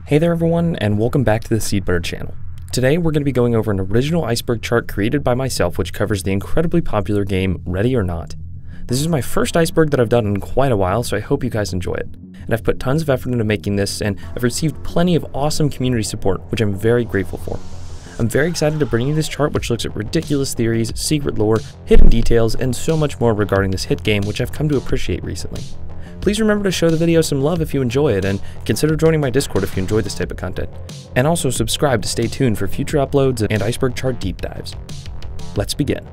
Hey there everyone, and welcome back to the Seedbird channel. Today we're going to be going over an original iceberg chart created by myself which covers the incredibly popular game Ready or Not. This is my first iceberg that I've done in quite a while, so I hope you guys enjoy it. And I've put tons of effort into making this, and I've received plenty of awesome community support, which I'm very grateful for. I'm very excited to bring you this chart which looks at ridiculous theories, secret lore, hidden details, and so much more regarding this hit game which I've come to appreciate recently. Please remember to show the video some love if you enjoy it, and consider joining my Discord if you enjoy this type of content. And also subscribe to stay tuned for future uploads and iceberg chart deep dives. Let's begin.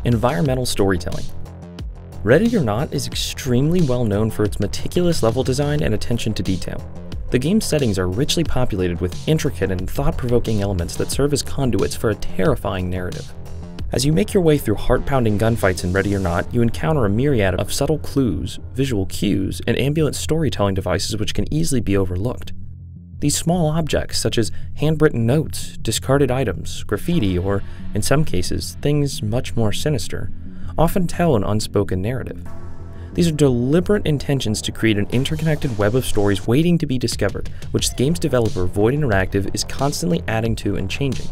Environmental storytelling. Ready or Not is extremely well known for its meticulous level design and attention to detail. The game's settings are richly populated with intricate and thought-provoking elements that serve as conduits for a terrifying narrative. As you make your way through heart-pounding gunfights in Ready or Not, you encounter a myriad of subtle clues, visual cues, and ambient storytelling devices which can easily be overlooked. These small objects, such as handwritten notes, discarded items, graffiti, or, in some cases, things much more sinister, often tell an unspoken narrative. These are deliberate intentions to create an interconnected web of stories waiting to be discovered, which the game's developer, Void Interactive, is constantly adding to and changing.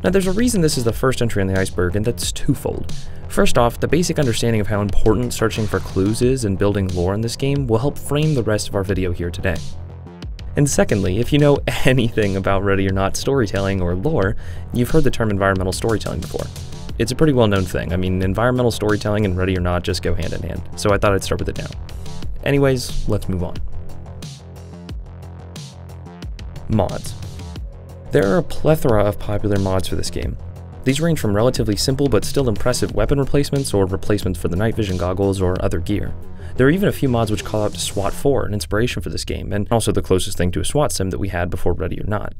Now there's a reason this is the first entry in the iceberg, and that's twofold. First off, the basic understanding of how important searching for clues is and building lore in this game will help frame the rest of our video here today. And secondly, if you know anything about Ready or Not storytelling or lore, you've heard the term environmental storytelling before. It's a pretty well-known thing. I mean, environmental storytelling and Ready or Not just go hand in hand, so I thought I'd start with it now. Anyways, let's move on. Mods. There are a plethora of popular mods for this game. These range from relatively simple but still impressive weapon replacements or replacements for the night vision goggles or other gear. There are even a few mods which call out to SWAT 4, an inspiration for this game, and also the closest thing to a SWAT sim that we had before Ready or Not.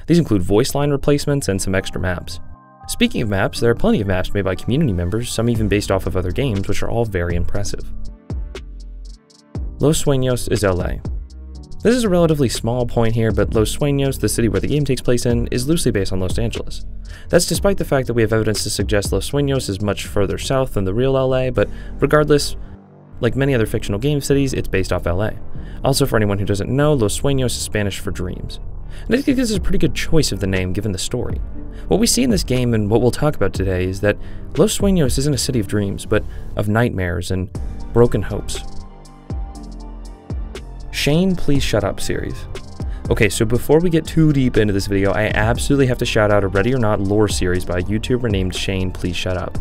These include voice line replacements and some extra maps. Speaking of maps, there are plenty of maps made by community members, some even based off of other games, which are all very impressive. Los Sueños is LA. This is a relatively small point here, but Los Sueños, the city where the game takes place in, is loosely based on Los Angeles. That's despite the fact that we have evidence to suggest Los Sueños is much further south than the real LA, but regardless, like many other fictional game cities, it's based off LA. Also, for anyone who doesn't know, Los Sueños is Spanish for dreams. And I think this is a pretty good choice of the name given the story. What we see in this game and what we'll talk about today is that Los Sueños isn't a city of dreams, but of nightmares and broken hopes. Shane, Please Shut Up series. Okay, so before we get too deep into this video, I absolutely have to shout out a Ready or Not lore series by a YouTuber named Shane, Please Shut Up.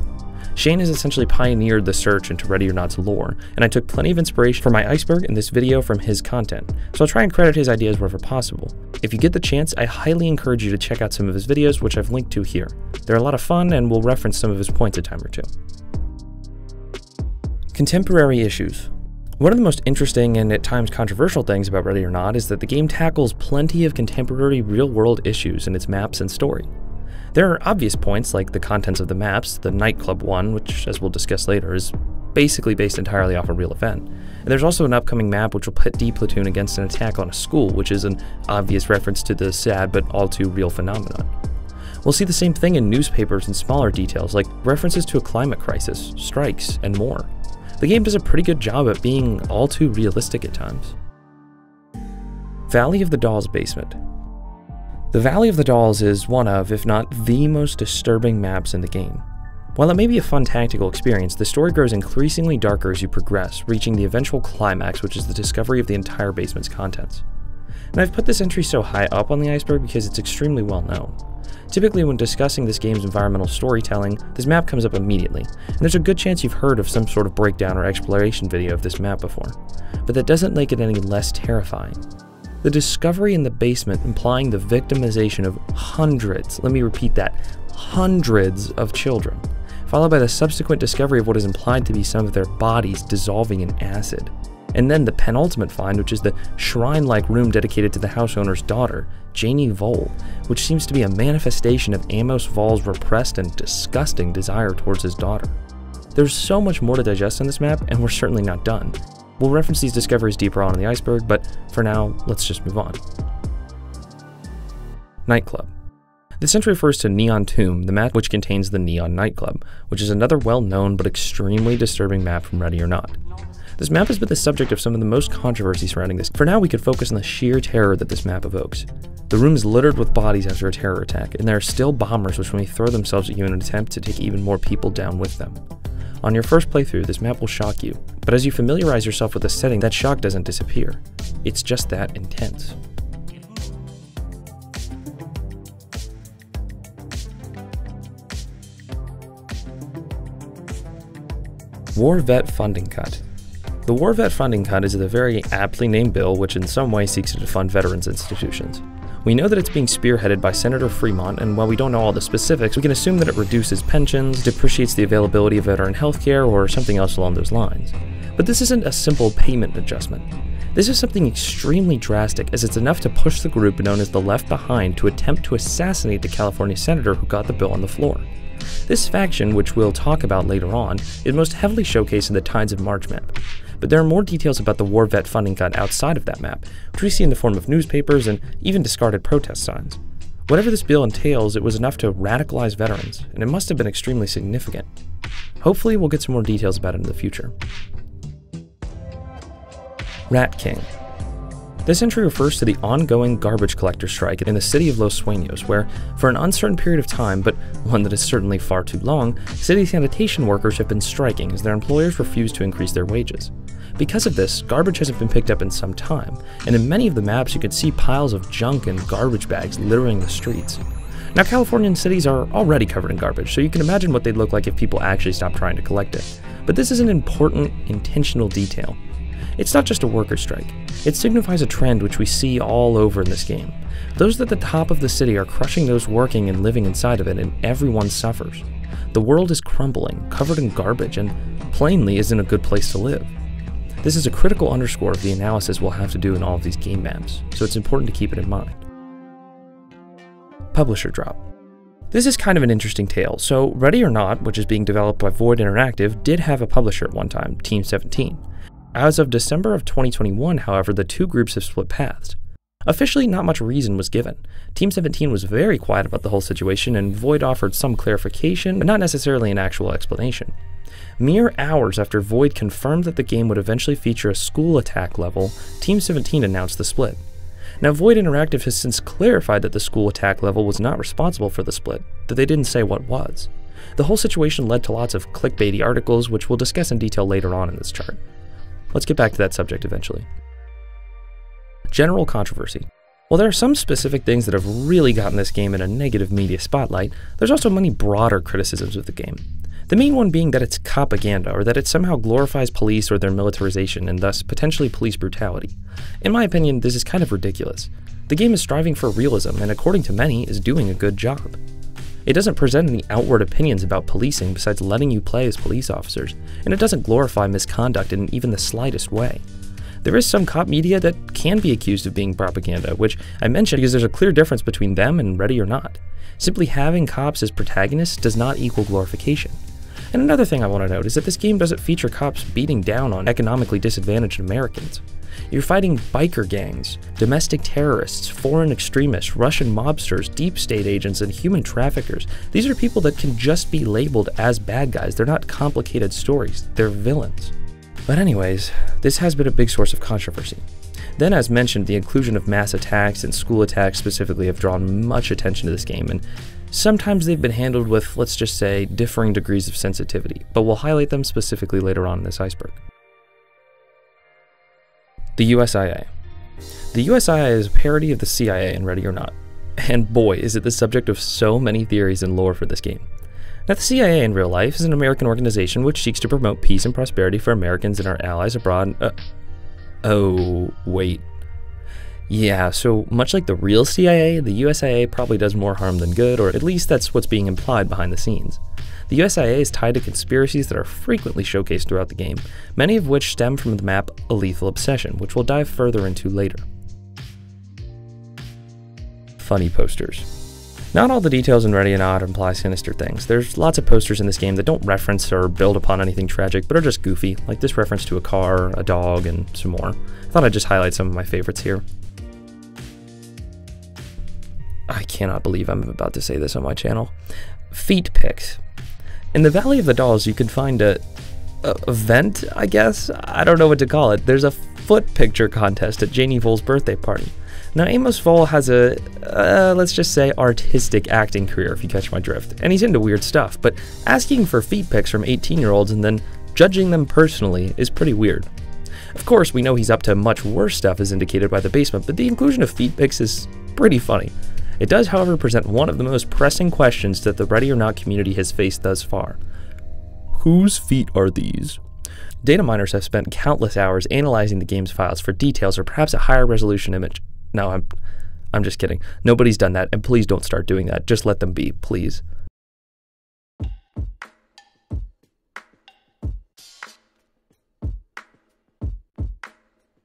Shane has essentially pioneered the search into Ready or Not's lore, and I took plenty of inspiration for my iceberg in this video from his content, so I'll try and credit his ideas wherever possible. If you get the chance, I highly encourage you to check out some of his videos, which I've linked to here. They're a lot of fun, and we'll reference some of his points a time or two. Contemporary issues. One of the most interesting and at times controversial things about Ready or Not is that the game tackles plenty of contemporary real-world issues in its maps and story. There are obvious points like the contents of the maps, the nightclub one, which as we'll discuss later, is basically based entirely off a real event. And there's also an upcoming map which will pit D Platoon against an attack on a school, which is an obvious reference to the sad but all too real phenomenon. We'll see the same thing in newspapers and smaller details like references to a climate crisis, strikes, and more. The game does a pretty good job at being all too realistic at times. Valley of the Dolls basement. The Valley of the Dolls is one of, if not the most disturbing maps in the game. While it may be a fun tactical experience, the story grows increasingly darker as you progress, reaching the eventual climax, which is the discovery of the entire basement's contents. And I've put this entry so high up on the iceberg because it's extremely well known. Typically when discussing this game's environmental storytelling, this map comes up immediately, and there's a good chance you've heard of some sort of breakdown or exploration video of this map before. But that doesn't make it any less terrifying. The discovery in the basement implying the victimization of hundreds, let me repeat that, hundreds of children, followed by the subsequent discovery of what is implied to be some of their bodies dissolving in acid. And then the penultimate find, which is the shrine-like room dedicated to the house owner's daughter, Janie Vole, which seems to be a manifestation of Amos Voll's repressed and disgusting desire towards his daughter. There's so much more to digest in this map, and we're certainly not done. We'll reference these discoveries deeper on in the iceberg, but for now, let's just move on. Nightclub. This entry refers to Neon Tomb, the map which contains the Neon nightclub, which is another well-known but extremely disturbing map from Ready or Not. This map has been the subject of some of the most controversy surrounding this. For now, we could focus on the sheer terror that this map evokes. The room is littered with bodies after a terror attack, and there are still bombers which may throw themselves at you in an attempt to take even more people down with them. On your first playthrough, this map will shock you, but as you familiarize yourself with the setting, that shock doesn't disappear. It's just that intense. War Vet Funding Cut. The War Vet Funding Cut is a very aptly named bill which in some way seeks to defund veterans institutions. We know that it's being spearheaded by Senator Fremont, and while we don't know all the specifics, we can assume that it reduces pensions, depreciates the availability of veteran health care, or something else along those lines. But this isn't a simple payment adjustment. This is something extremely drastic, as it's enough to push the group known as the Left Behind to attempt to assassinate the California senator who got the bill on the floor. This faction, which we'll talk about later on, is most heavily showcased in the Tides of March map. But there are more details about the War Vet Funding Cut outside of that map, which we see in the form of newspapers and even discarded protest signs. Whatever this bill entails, it was enough to radicalize veterans, and it must have been extremely significant. Hopefully we'll get some more details about it in the future. Rat King. This entry refers to the ongoing garbage collector strike in the city of Los Sueños, where, for an uncertain period of time, but one that is certainly far too long, city sanitation workers have been striking as their employers refuse to increase their wages. Because of this, garbage hasn't been picked up in some time, and in many of the maps you can see piles of junk and garbage bags littering the streets. Now, Californian cities are already covered in garbage, so you can imagine what they'd look like if people actually stopped trying to collect it. But this is an important, intentional detail. It's not just a worker strike. It signifies a trend which we see all over in this game. Those at the top of the city are crushing those working and living inside of it, and everyone suffers. The world is crumbling, covered in garbage, and plainly isn't a good place to live. This is a critical underscore of the analysis we'll have to do in all of these game maps, so it's important to keep it in mind. Publisher drop. This is kind of an interesting tale. So Ready or Not, which is being developed by Void Interactive, did have a publisher at one time, Team 17. As of December of 2021, however, the two groups have split paths. Officially, not much reason was given. Team 17 was very quiet about the whole situation, and Void offered some clarification, but not necessarily an actual explanation. Mere hours after Void confirmed that the game would eventually feature a school attack level, Team 17 announced the split. Now, Void Interactive has since clarified that the school attack level was not responsible for the split, that they didn't say what was. The whole situation led to lots of clickbaity articles, which we'll discuss in detail later on in this chart. Let's get back to that subject eventually. General controversy. While there are some specific things that have really gotten this game in a negative media spotlight, there's also many broader criticisms of the game. The main one being that it's propaganda, or that it somehow glorifies police or their militarization, and thus potentially police brutality. In my opinion, this is kind of ridiculous. The game is striving for realism, and according to many, is doing a good job. It doesn't present any outward opinions about policing besides letting you play as police officers, and it doesn't glorify misconduct in even the slightest way. There is some cop media that can be accused of being propaganda, which I mentioned because there's a clear difference between them and Ready or Not. Simply having cops as protagonists does not equal glorification. And another thing I want to note is that this game doesn't feature cops beating down on economically disadvantaged Americans. You're fighting biker gangs, domestic terrorists, foreign extremists, Russian mobsters, deep state agents, and human traffickers. These are people that can just be labeled as bad guys. They're not complicated stories, they're villains. But anyways, this has been a big source of controversy. Then, as mentioned, the inclusion of mass attacks and school attacks specifically have drawn much attention to this game, and sometimes they've been handled with, let's just say, differing degrees of sensitivity, but we'll highlight them specifically later on in this iceberg. The USIA. The USIA is a parody of the CIA in Ready or Not, and boy, is it the subject of so many theories and lore for this game. Now, the CIA in real life is an American organization which seeks to promote peace and prosperity for Americans and our allies abroad. Oh, wait. Yeah, so much like the real CIA, the USIA probably does more harm than good, or at least that's what's being implied behind the scenes. The USIA is tied to conspiracies that are frequently showcased throughout the game, many of which stem from the map A Lethal Obsession, which we'll dive further into later. Funny posters. Not all the details in Ready or Not imply sinister things. There's lots of posters in this game that don't reference or build upon anything tragic, but are just goofy, like this reference to a car, a dog, and some more. I thought I'd just highlight some of my favorites here. I cannot believe I'm about to say this on my channel. Feet pics. In the Valley of the Dolls, you can find a vent, I guess? I don't know what to call it. There's a foot picture contest at Janie Vole's birthday party. Now, Amos Vole has a, let's just say, artistic acting career, if you catch my drift, and he's into weird stuff, but asking for feet pics from 18-year-olds and then judging them personally is pretty weird. Of course, we know he's up to much worse stuff as indicated by the basement, but the inclusion of feet pics is pretty funny. It does, however, present one of the most pressing questions that the Ready or Not community has faced thus far. Whose feet are these? Data miners have spent countless hours analyzing the game's files for details or perhaps a higher resolution image. No, I'm just kidding. Nobody's done that, and please don't start doing that. Just let them be, please.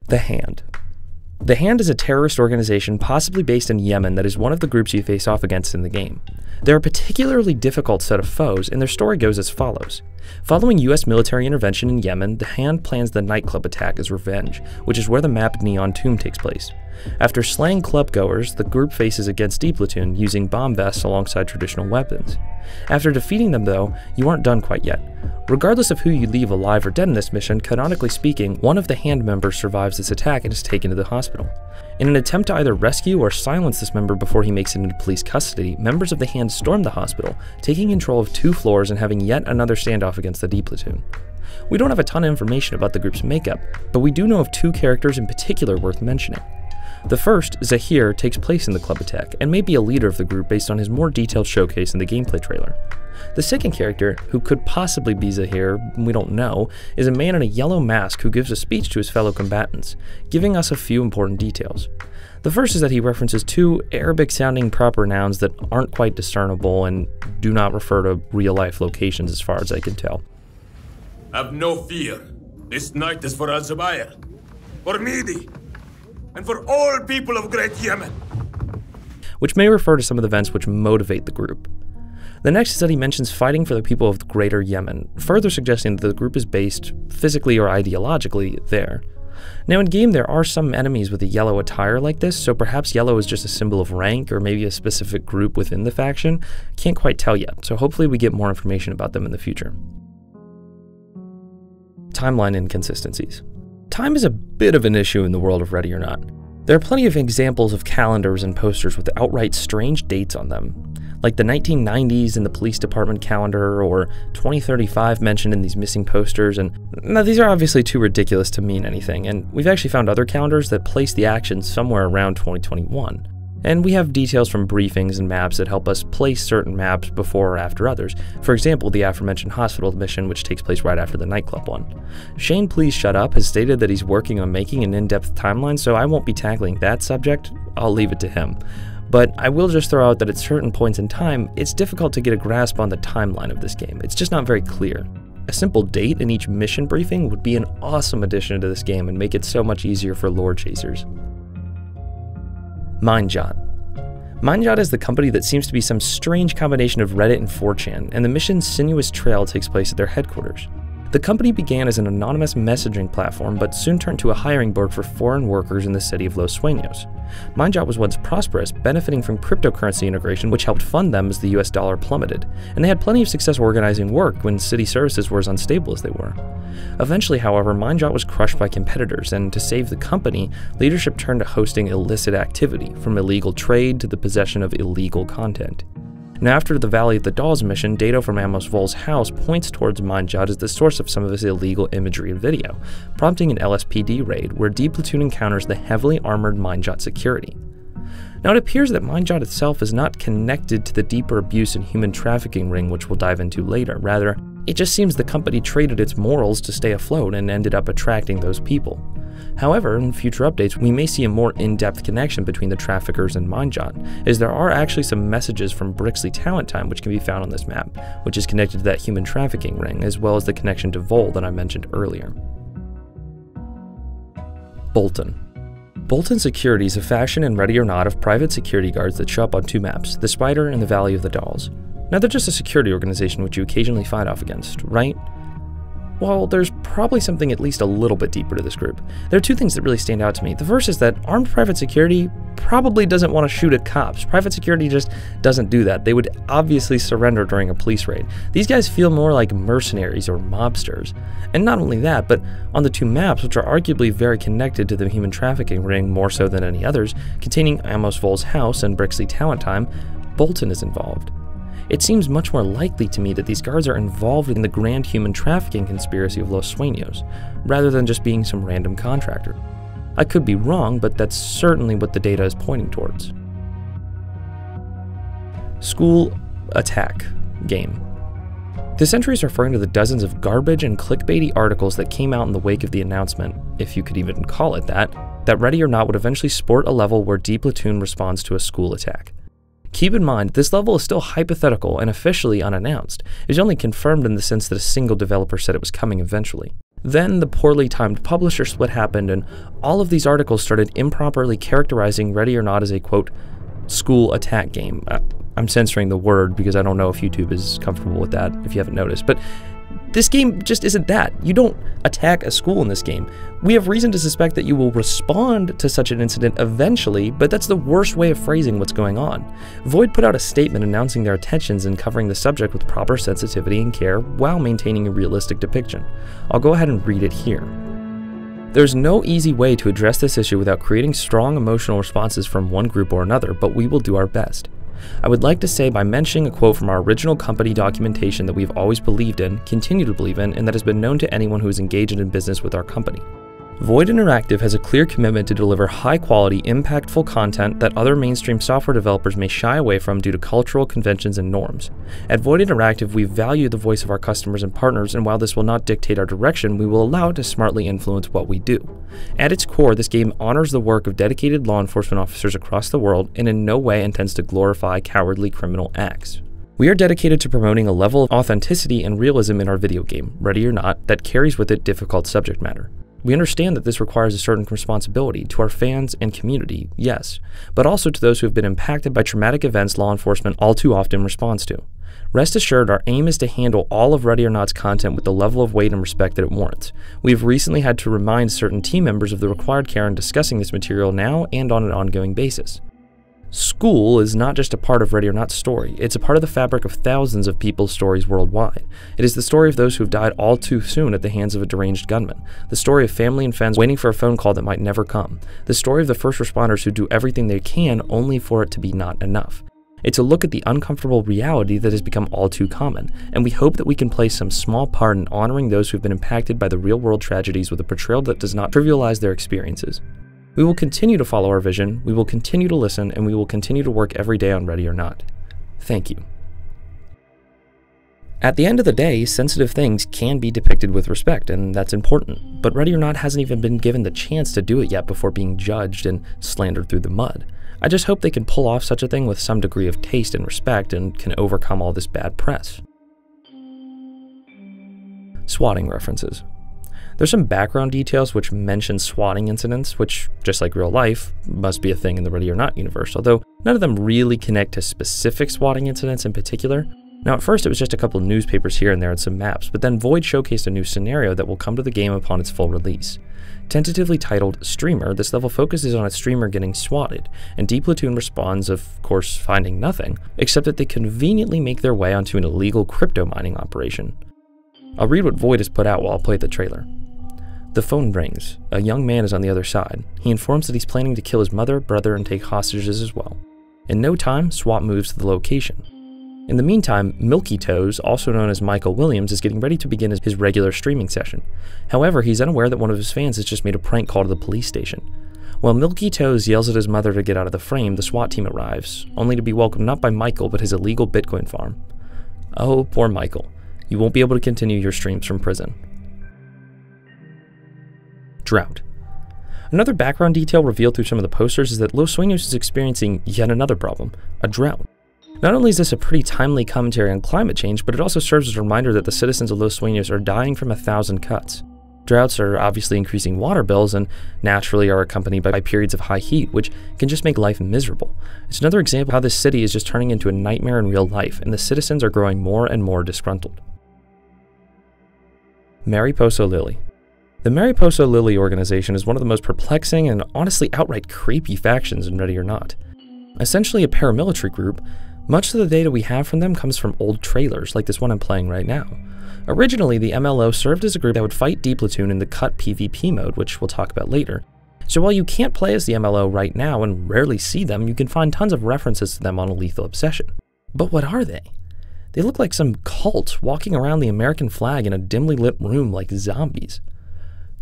The Hand. The Hand is a terrorist organization possibly based in Yemen that is one of the groups you face off against in the game. They're a particularly difficult set of foes, and their story goes as follows. Following US military intervention in Yemen, the Hand plans the nightclub attack as revenge, which is where the map Neon Tomb takes place. After slaying clubgoers, the group faces against D Platoon using bomb vests alongside traditional weapons. After defeating them though, you aren't done quite yet. Regardless of who you leave alive or dead in this mission, canonically speaking, one of the Hand members survives this attack and is taken to the hospital. In an attempt to either rescue or silence this member before he makes it into police custody, members of the Hand storm the hospital, taking control of 2 floors and having yet another standoff against the D Platoon. We don't have a ton of information about the group's makeup, but we do know of 2 characters in particular worth mentioning. The first, Zahir, takes place in the club attack, and may be a leader of the group based on his more detailed showcase in the gameplay trailer. The second character, who could possibly be Zahir, we don't know, is a man in a yellow mask who gives a speech to his fellow combatants, giving us a few important details. The first is that he references 2 Arabic-sounding proper nouns that aren't quite discernible and do not refer to real-life locations as far as I can tell. Have no fear. This night is for Al-Zubair, for Midi, and for all people of Great Yemen. Which may refer to some of the events which motivate the group. The next is that he mentions fighting for the people of the Greater Yemen, further suggesting that the group is based, physically or ideologically, there. Now in-game there are some enemies with a yellow attire like this, so perhaps yellow is just a symbol of rank or maybe a specific group within the faction. Can't quite tell yet, so hopefully we get more information about them in the future. Timeline inconsistencies. Time is a bit of an issue in the world of Ready or Not. There are plenty of examples of calendars and posters with outright strange dates on them, like the 1990s in the police department calendar or 2035 mentioned in these missing posters, and now these are obviously too ridiculous to mean anything, and we've actually found other calendars that place the action somewhere around 2021. And we have details from briefings and maps that help us place certain maps before or after others. For example, the aforementioned hospital mission, which takes place right after the nightclub one. Shane Please Shut Up has stated that he's working on making an in-depth timeline, so I won't be tackling that subject. I'll leave it to him. But I will just throw out that at certain points in time, it's difficult to get a grasp on the timeline of this game. It's just not very clear. A simple date in each mission briefing would be an awesome addition to this game and make it so much easier for lore chasers. Mindjot. Mindjot is the company that seems to be some strange combination of Reddit and 4chan, and the mission's sinuous trail takes place at their headquarters. The company began as an anonymous messaging platform, but soon turned to a hiring board for foreign workers in the city of Los Sueños. Mindjot was once prosperous, benefiting from cryptocurrency integration, which helped fund them as the US dollar plummeted, and they had plenty of success organizing work when city services were as unstable as they were. Eventually, however, Mindjot was crushed by competitors, and to save the company, leadership turned to hosting illicit activity, from illegal trade to the possession of illegal content. Now, after the Valley of the Dolls mission, data from Amos Vole's house points towards Mindjot as the source of some of his illegal imagery and video, prompting an LSPD raid where D Platoon encounters the heavily armored Mindjot security. Now, it appears that Mindjot itself is not connected to the deeper abuse and human trafficking ring, which we'll dive into later. Rather, it just seems the company traded its morals to stay afloat and ended up attracting those people. However, in future updates, we may see a more in-depth connection between the traffickers and Mindjot, as there are actually some messages from Brixley Talent Time which can be found on this map, which is connected to that human trafficking ring, as well as the connection to Vole that I mentioned earlier. Bolton. Bolton Security is a faction in Ready or Not of private security guards that show up on 2 maps, the Spider and the Valley of the Dolls. Now, they're just a security organization which you occasionally fight off against, right? Well, there's probably something at least a little bit deeper to this group. There are two things that really stand out to me. The first is that armed private security probably doesn't want to shoot at cops. Private security just doesn't do that. They would obviously surrender during a police raid. These guys feel more like mercenaries or mobsters. And not only that, but on the two maps, which are arguably very connected to the human trafficking ring more so than any others, containing Amos Vol's house and Brixley Talent Time, Bolton is involved. It seems much more likely to me that these guards are involved in the grand human trafficking conspiracy of Los Sueños, rather than just being some random contractor. I could be wrong, but that's certainly what the data is pointing towards. School attack game. This entry is referring to the dozens of garbage and clickbaity articles that came out in the wake of the announcement, if you could even call it that Ready or Not would eventually sport a level where D Platoon responds to a school attack. Keep in mind, this level is still hypothetical and officially unannounced. It was only confirmed in the sense that a single developer said it was coming eventually. Then the poorly timed publisher split happened, and all of these articles started improperly characterizing Ready or Not as a, quote, school attack game. I'm censoring the word because I don't know if YouTube is comfortable with that, if you haven't noticed, but this game just isn't that. You don't attack a school in this game. We have reason to suspect that you will respond to such an incident eventually, but that's the worst way of phrasing what's going on. Void put out a statement announcing their intentions and covering the subject with proper sensitivity and care while maintaining a realistic depiction. I'll go ahead and read it here. There's no easy way to address this issue without creating strong emotional responses from one group or another, but we will do our best. I would like to say by mentioning a quote from our original company documentation that we've always believed in, continue to believe in, and that has been known to anyone who is engaged in business with our company. Void Interactive has a clear commitment to deliver high-quality, impactful content that other mainstream software developers may shy away from due to cultural conventions and norms. At Void Interactive, we value the voice of our customers and partners, and while this will not dictate our direction, we will allow it to smartly influence what we do. At its core, this game honors the work of dedicated law enforcement officers across the world and in no way intends to glorify cowardly criminal acts. We are dedicated to promoting a level of authenticity and realism in our video game, Ready or Not, that carries with it difficult subject matter. We understand that this requires a certain responsibility to our fans and community, yes, but also to those who have been impacted by traumatic events law enforcement all too often responds to. Rest assured, our aim is to handle all of Ready or Not's content with the level of weight and respect that it warrants. We have recently had to remind certain team members of the required care in discussing this material now and on an ongoing basis. School is not just a part of Ready or Not's story, it's a part of the fabric of thousands of people's stories worldwide. It is the story of those who have died all too soon at the hands of a deranged gunman, the story of family and friends waiting for a phone call that might never come, the story of the first responders who do everything they can only for it to be not enough. It's a look at the uncomfortable reality that has become all too common, and we hope that we can play some small part in honoring those who have been impacted by the real-world tragedies with a portrayal that does not trivialize their experiences. We will continue to follow our vision, we will continue to listen, and we will continue to work every day on Ready or Not. Thank you. At the end of the day, sensitive things can be depicted with respect, and that's important, but Ready or Not hasn't even been given the chance to do it yet before being judged and slandered through the mud. I just hope they can pull off such a thing with some degree of taste and respect and can overcome all this bad press. Swatting references. There's some background details which mention swatting incidents, which, just like real life, must be a thing in the Ready or Not universe, although none of them really connect to specific swatting incidents in particular. Now at first it was just a couple of newspapers here and there and some maps, but then Void showcased a new scenario that will come to the game upon its full release. Tentatively titled Streamer, this level focuses on a streamer getting swatted, and D Platoon responds, of course, finding nothing, except that they conveniently make their way onto an illegal crypto mining operation. I'll read what Void has put out while I'll play the trailer. The phone rings. A young man is on the other side. He informs that he's planning to kill his mother, brother, and take hostages as well. In no time, SWAT moves to the location. In the meantime, Milky Toes, also known as Michael Williams, is getting ready to begin his regular streaming session. However, he's unaware that one of his fans has just made a prank call to the police station. While Milky Toes yells at his mother to get out of the frame, the SWAT team arrives, only to be welcomed not by Michael, but his illegal Bitcoin farm. Oh, poor Michael. You won't be able to continue your streams from prison. Drought. Another background detail revealed through some of the posters is that Los Sueños is experiencing yet another problem, a drought. Not only is this a pretty timely commentary on climate change, but it also serves as a reminder that the citizens of Los Sueños are dying from 1,000 cuts. Droughts are obviously increasing water bills and naturally are accompanied by periods of high heat, which can just make life miserable. It's another example of how this city is just turning into a nightmare in real life, and the citizens are growing more and more disgruntled. Mariposa Lily. The Mariposa Lily organization is one of the most perplexing and honestly outright creepy factions in Ready or Not. Essentially a paramilitary group, much of the data we have from them comes from old trailers like this one I'm playing right now. Originally, the MLO served as a group that would fight D Platoon in the cut PvP mode, which we'll talk about later. So while you can't play as the MLO right now and rarely see them, you can find tons of references to them on A Lethal Obsession. But what are they? They look like some cult walking around the American flag in a dimly lit room like zombies.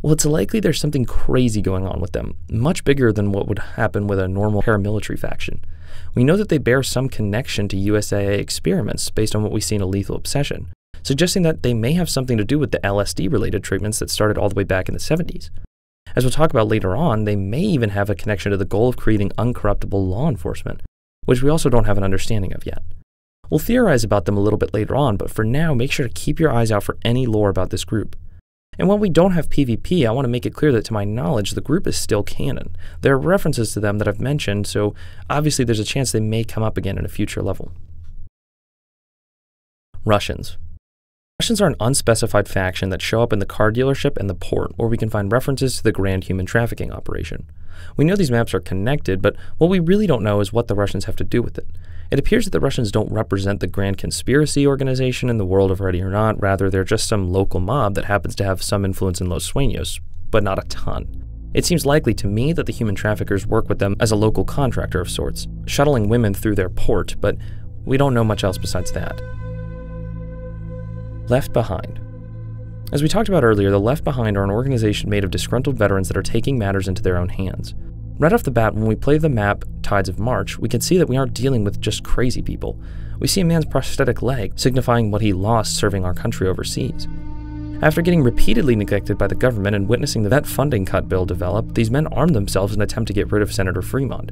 Well, it's likely there's something crazy going on with them, much bigger than what would happen with a normal paramilitary faction. We know that they bear some connection to USAA experiments based on what we see in A Lethal Obsession, suggesting that they may have something to do with the LSD-related treatments that started all the way back in the 70s. As we'll talk about later on, they may even have a connection to the goal of creating uncorruptible law enforcement, which we also don't have an understanding of yet. We'll theorize about them a little bit later on, but for now, make sure to keep your eyes out for any lore about this group. And while we don't have PvP, I want to make it clear that to my knowledge, the group is still canon. There are references to them that I've mentioned, so obviously there's a chance they may come up again in a future level. Russians. Russians are an unspecified faction that show up in the car dealership and the port, where we can find references to the grand human trafficking operation. We know these maps are connected, but what we really don't know is what the Russians have to do with it. It appears that the Russians don't represent the grand conspiracy organization in the world of Ready or Not, rather they're just some local mob that happens to have some influence in Los Sueños, but not a ton. It seems likely to me that the human traffickers work with them as a local contractor of sorts, shuttling women through their port, but we don't know much else besides that. Left Behind. As we talked about earlier, the Left Behind are an organization made of disgruntled veterans that are taking matters into their own hands. Right off the bat, when we play the map Tides of March, we can see that we aren't dealing with just crazy people. We see a man's prosthetic leg, signifying what he lost serving our country overseas. After getting repeatedly neglected by the government and witnessing the vet funding cut bill develop, these men armed themselves in an attempt to get rid of Senator Fremont.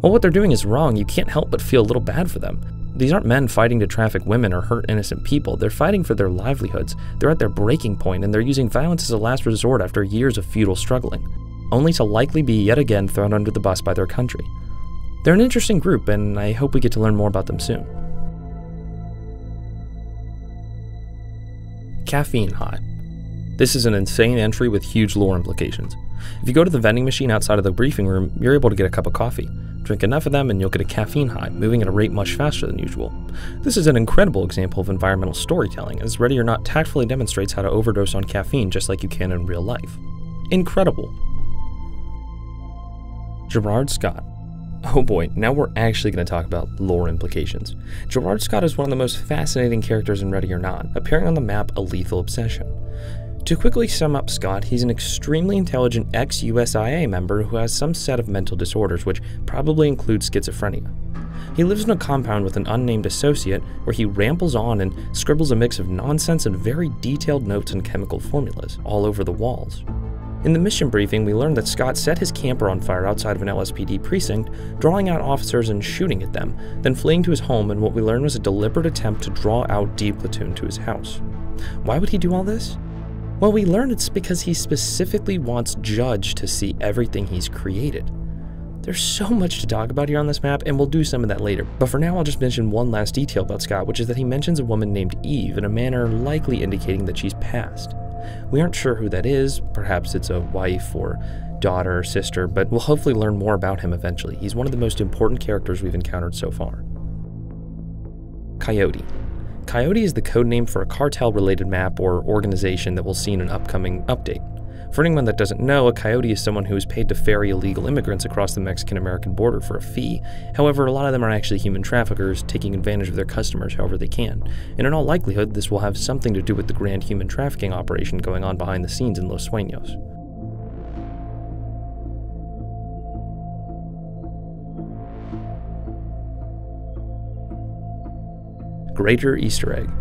While what they're doing is wrong, you can't help but feel a little bad for them. These aren't men fighting to traffic women or hurt innocent people. They're fighting for their livelihoods. They're at their breaking point, and they're using violence as a last resort after years of futile struggling, only to likely be yet again thrown under the bus by their country. They're an interesting group, and I hope we get to learn more about them soon. Caffeine High. This is an insane entry with huge lore implications. If you go to the vending machine outside of the briefing room, you're able to get a cup of coffee. Drink enough of them and you'll get a caffeine high, moving at a rate much faster than usual. This is an incredible example of environmental storytelling, as Ready or Not tactfully demonstrates how to overdose on caffeine just like you can in real life. Incredible. Gerard Scott. Oh boy, now we're actually going to talk about lore implications. Gerard Scott is one of the most fascinating characters in Ready or Not, appearing on the map A Lethal Obsession. To quickly sum up Scott, he's an extremely intelligent ex-USIA member who has some set of mental disorders, which probably includes schizophrenia. He lives in a compound with an unnamed associate where he rambles on and scribbles a mix of nonsense and very detailed notes and chemical formulas all over the walls. In the mission briefing, we learned that Scott set his camper on fire outside of an LSPD precinct, drawing out officers and shooting at them, then fleeing to his home in what we learned was a deliberate attempt to draw out D Platoon to his house. Why would he do all this? Well, we learned it's because he specifically wants Judge to see everything he's created. There's so much to talk about here on this map, and we'll do some of that later, but for now I'll just mention one last detail about Scott, which is that he mentions a woman named Eve in a manner likely indicating that she's passed. We aren't sure who that is, perhaps it's a wife or daughter or sister, but we'll hopefully learn more about him eventually. He's one of the most important characters we've encountered so far. Coyote. Coyote is the codename for a cartel-related map or organization that we'll see in an upcoming update. For anyone that doesn't know, a coyote is someone who is paid to ferry illegal immigrants across the Mexican-American border for a fee. However, a lot of them are actually human traffickers taking advantage of their customers however they can. And in all likelihood, this will have something to do with the grand human trafficking operation going on behind the scenes in Los Sueños. Greater Easter Egg.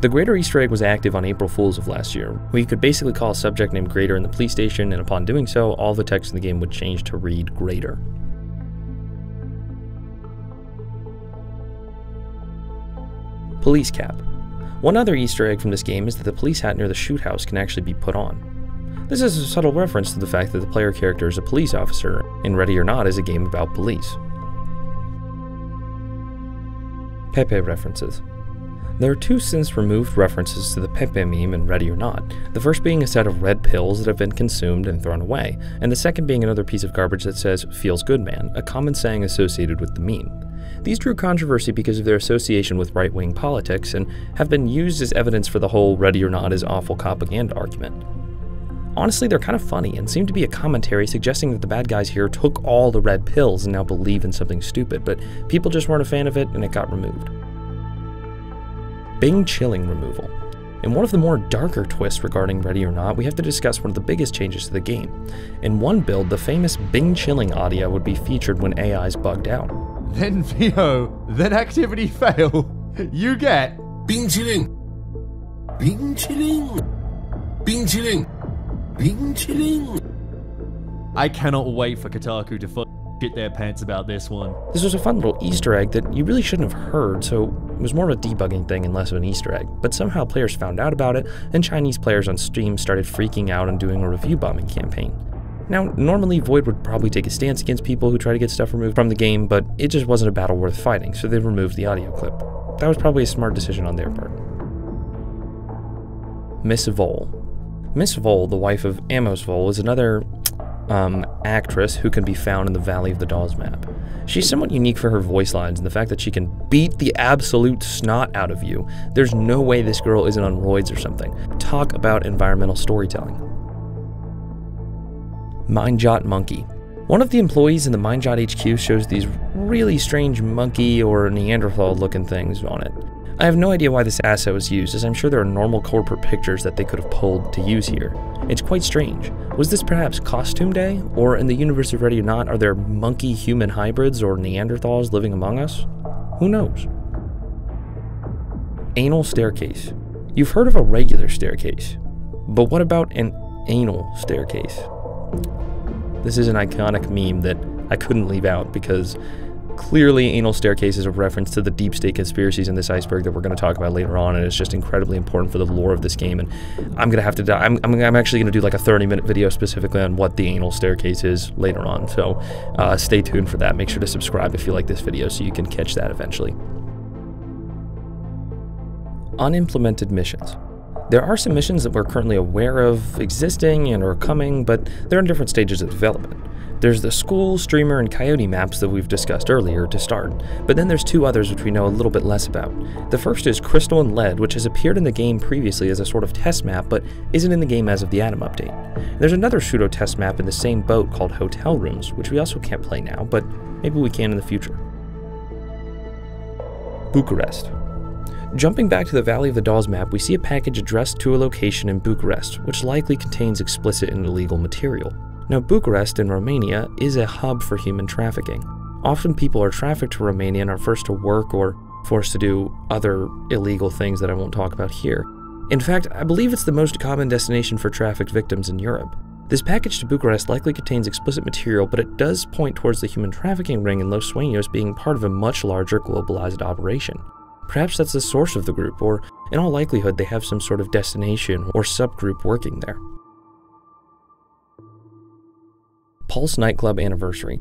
The Greater Easter Egg was active on April Fools of last year, where you could basically call a subject named Greater in the police station, and upon doing so, all the text in the game would change to read Greater. Police Cap. One other Easter egg from this game is that the police hat near the shoot house can actually be put on. This is a subtle reference to the fact that the player character is a police officer, and Ready or Not is a game about police. Pepe references. There are two since removed references to the Pepe meme in Ready or Not, the first being a set of red pills that have been consumed and thrown away, and the second being another piece of garbage that says, "Feels good man," a common saying associated with the meme. These drew controversy because of their association with right-wing politics and have been used as evidence for the whole Ready or Not is awful propaganda argument. Honestly, they're kind of funny and seem to be a commentary suggesting that the bad guys here took all the red pills and now believe in something stupid, but people just weren't a fan of it and it got removed. Bing chilling removal. In one of the more darker twists regarding Ready or Not, we have to discuss one of the biggest changes to the game. In one build, the famous Bing chilling audio would be featured when AIs bugged out. Then VO, then activity fail, you get Bing chilling. Bing chilling. Bing chilling. Bing chilling. I cannot wait for Kotaku to shit their pants about this one. This was a fun little Easter egg that you really shouldn't have heard, so it was more of a debugging thing and less of an Easter egg, but somehow players found out about it, and Chinese players on Steam started freaking out and doing a review bombing campaign. Now, normally Void would probably take a stance against people who try to get stuff removed from the game, but it just wasn't a battle worth fighting, so they removed the audio clip. That was probably a smart decision on their part. Miss Vole. Miss Vole, the wife of Amos Vole, is another actress who can be found in the Valley of the Dolls map. She's somewhat unique for her voice lines and the fact that she can beat the absolute snot out of you. There's no way this girl isn't on roids or something. Talk about environmental storytelling. Mindjot Monkey. One of the employees in the Mindjot HQ shows these really strange monkey or Neanderthal looking things on it. I have no idea why this asset was used, as I'm sure there are normal corporate pictures that they could have pulled to use here. It's quite strange. Was this perhaps costume day? Or in the universe of Ready or Not, are there monkey-human hybrids or Neanderthals living among us? Who knows? Anal staircase. You've heard of a regular staircase, but what about an anal staircase? This is an iconic meme that I couldn't leave out because clearly anal staircase is a reference to the deep state conspiracies in this Iceberg that we're going to talk about later on, and it's just incredibly important for the lore of this game, and I'm going to have to I'm actually going to do like a 30-minute video specifically on what the anal staircase is later on, so stay tuned for that. Make sure to subscribe if you like this video so you can catch that eventually. Unimplemented missions. There are some missions that we're currently aware of existing and are coming, but they're in different stages of development. There's the school, streamer, and coyote maps that we've discussed earlier to start, but then there's two others which we know a little bit less about. The first is Crystal and Lead, which has appeared in the game previously as a sort of test map, but isn't in the game as of the Atom update. There's another pseudo test map in the same boat called Hotel Rooms, which we also can't play now, but maybe we can in the future. Bucharest. Jumping back to the Valley of the Dolls map, we see a package addressed to a location in Bucharest, which likely contains explicit and illegal material. Now, Bucharest in Romania is a hub for human trafficking. Often people are trafficked to Romania and are forced to work or forced to do other illegal things that I won't talk about here. In fact, I believe it's the most common destination for trafficked victims in Europe. This package to Bucharest likely contains explicit material, but it does point towards the human trafficking ring in Los Sueños being part of a much larger globalized operation. Perhaps that's the source of the group, or in all likelihood they have some sort of destination or subgroup working there. Pulse nightclub anniversary.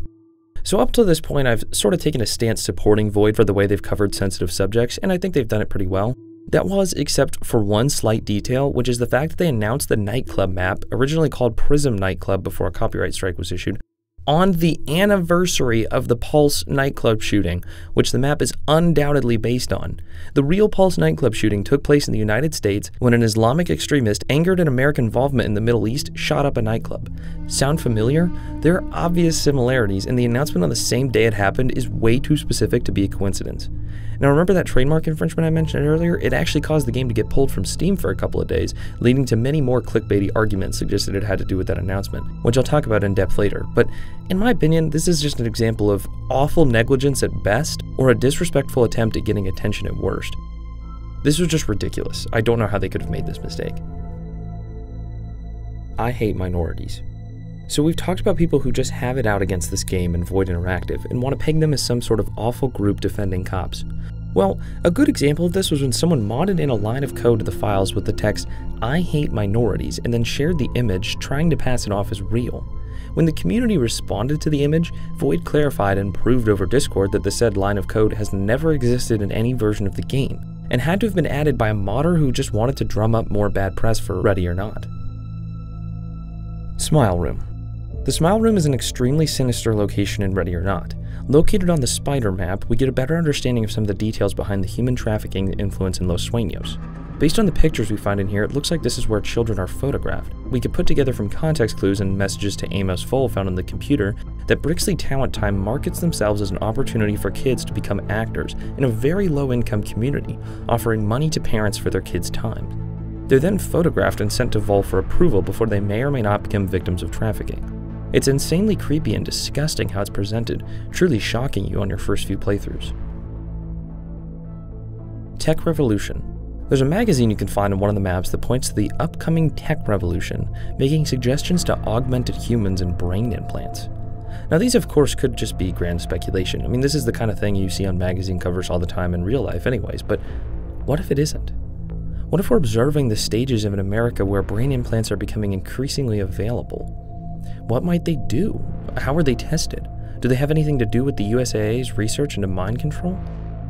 So up to this point, I've sort of taken a stance supporting Void for the way they've covered sensitive subjects, and I think they've done it pretty well. That was except for one slight detail, which is the fact that they announced the nightclub map, originally called Prism Nightclub before a copyright strike was issued, on the anniversary of the Pulse nightclub shooting, which the map is undoubtedly based on. The real Pulse nightclub shooting took place in the United States when an Islamic extremist, angered at American involvement in the Middle East, shot up a nightclub. Sound familiar? There are obvious similarities, and the announcement on the same day it happened is way too specific to be a coincidence. Now remember that trademark infringement I mentioned earlier? It actually caused the game to get pulled from Steam for a couple of days, leading to many more clickbaity arguments suggested it had to do with that announcement, which I'll talk about in depth later. But in my opinion, this is just an example of awful negligence at best, or a disrespectful attempt at getting attention at worst. This was just ridiculous. I don't know how they could have made this mistake. I hate minorities. So we've talked about people who just have it out against this game and Void Interactive and want to peg them as some sort of awful group defending cops. Well, a good example of this was when someone modded in a line of code to the files with the text, "I hate minorities," and then shared the image, trying to pass it off as real. When the community responded to the image, Void clarified and proved over Discord that the said line of code has never existed in any version of the game, and had to have been added by a modder who just wanted to drum up more bad press for Ready or Not. Smile Room. The Smile Room is an extremely sinister location in Ready or Not. Located on the spider map, we get a better understanding of some of the details behind the human trafficking influence in Los Sueños. Based on the pictures we find in here, it looks like this is where children are photographed. We could put together from context clues and messages to Amos Foal found on the computer that Brixley Talent Time markets themselves as an opportunity for kids to become actors in a very low-income community, offering money to parents for their kids' time. They're then photographed and sent to Vol for approval before they may or may not become victims of trafficking. It's insanely creepy and disgusting how it's presented, truly shocking you on your first few playthroughs. Tech Revolution. There's a magazine you can find on one of the maps that points to the upcoming tech revolution, making suggestions to augmented humans and brain implants. Now these of course could just be grand speculation. I mean, this is the kind of thing you see on magazine covers all the time in real life anyways, but what if it isn't? What if we're observing the stages of an America where brain implants are becoming increasingly available? What might they do? How are they tested? Do they have anything to do with the USAA's research into mind control?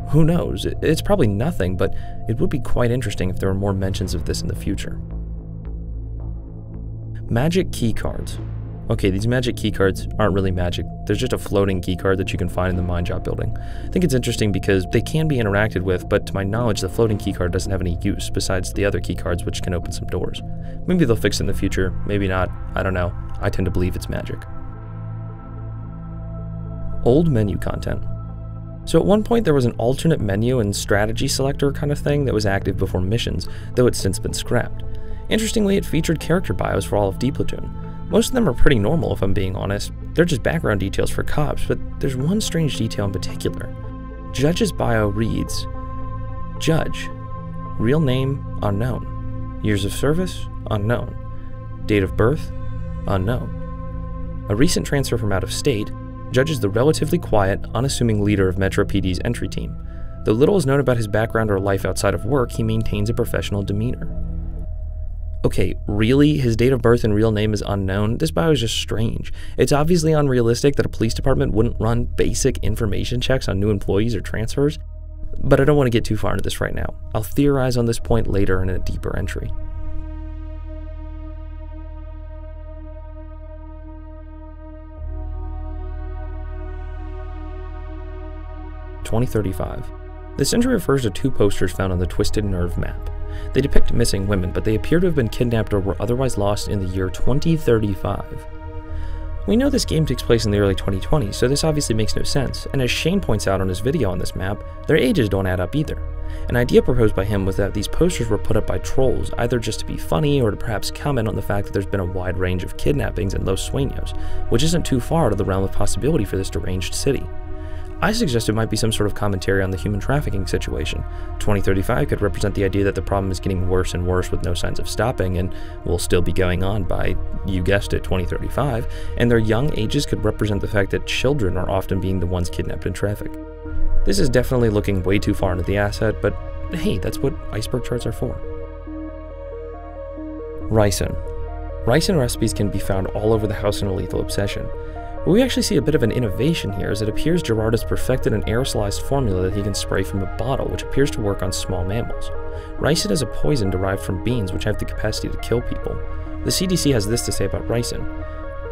Who knows? It's probably nothing, but it would be quite interesting if there were more mentions of this in the future. Magic keycards. Okay, these magic keycards aren't really magic. There's just a floating keycard that you can find in the Mind Job building. I think it's interesting because they can be interacted with, but to my knowledge, the floating keycard doesn't have any use besides the other keycards which can open some doors. Maybe they'll fix it in the future, maybe not, I don't know. I tend to believe it's magic. Old menu content. So at one point there was an alternate menu and strategy selector kind of thing that was active before missions, though it's since been scrapped. Interestingly, it featured character bios for all of D Platoon. Most of them are pretty normal if I'm being honest. They're just background details for cops, but there's one strange detail in particular. Judge's bio reads, Judge, real name, unknown. Years of service, unknown. Date of birth, unknown. A recent transfer from out of state, Judge is the relatively quiet, unassuming leader of Metro PD's entry team. Though little is known about his background or life outside of work, he maintains a professional demeanor. Okay, really? His date of birth and real name is unknown? This bio is just strange. It's obviously unrealistic that a police department wouldn't run basic information checks on new employees or transfers, but I don't want to get too far into this right now. I'll theorize on this point later in a deeper entry. (2035). This entry refers to two posters found on the Twisted Nerve map. They depict missing women, but they appear to have been kidnapped or were otherwise lost in the year 2035. We know this game takes place in the early 2020s, so this obviously makes no sense, and as Shane points out on his video on this map, their ages don't add up either. An idea proposed by him was that these posters were put up by trolls, either just to be funny or to perhaps comment on the fact that there's been a wide range of kidnappings in Los Sueños, which isn't too far out of the realm of possibility for this deranged city. I suggest it might be some sort of commentary on the human trafficking situation. 2035 could represent the idea that the problem is getting worse and worse with no signs of stopping and will still be going on by, you guessed it, 2035, and their young ages could represent the fact that children are often being the ones kidnapped and trafficked. This is definitely looking way too far into the asset, but hey, that's what iceberg charts are for. Ricin. Ricin recipes can be found all over the house in A Lethal Obsession. But we actually see a bit of an innovation here, as it appears Gerard has perfected an aerosolized formula that he can spray from a bottle, which appears to work on small mammals. Ricin is a poison derived from beans which have the capacity to kill people. The CDC has this to say about ricin.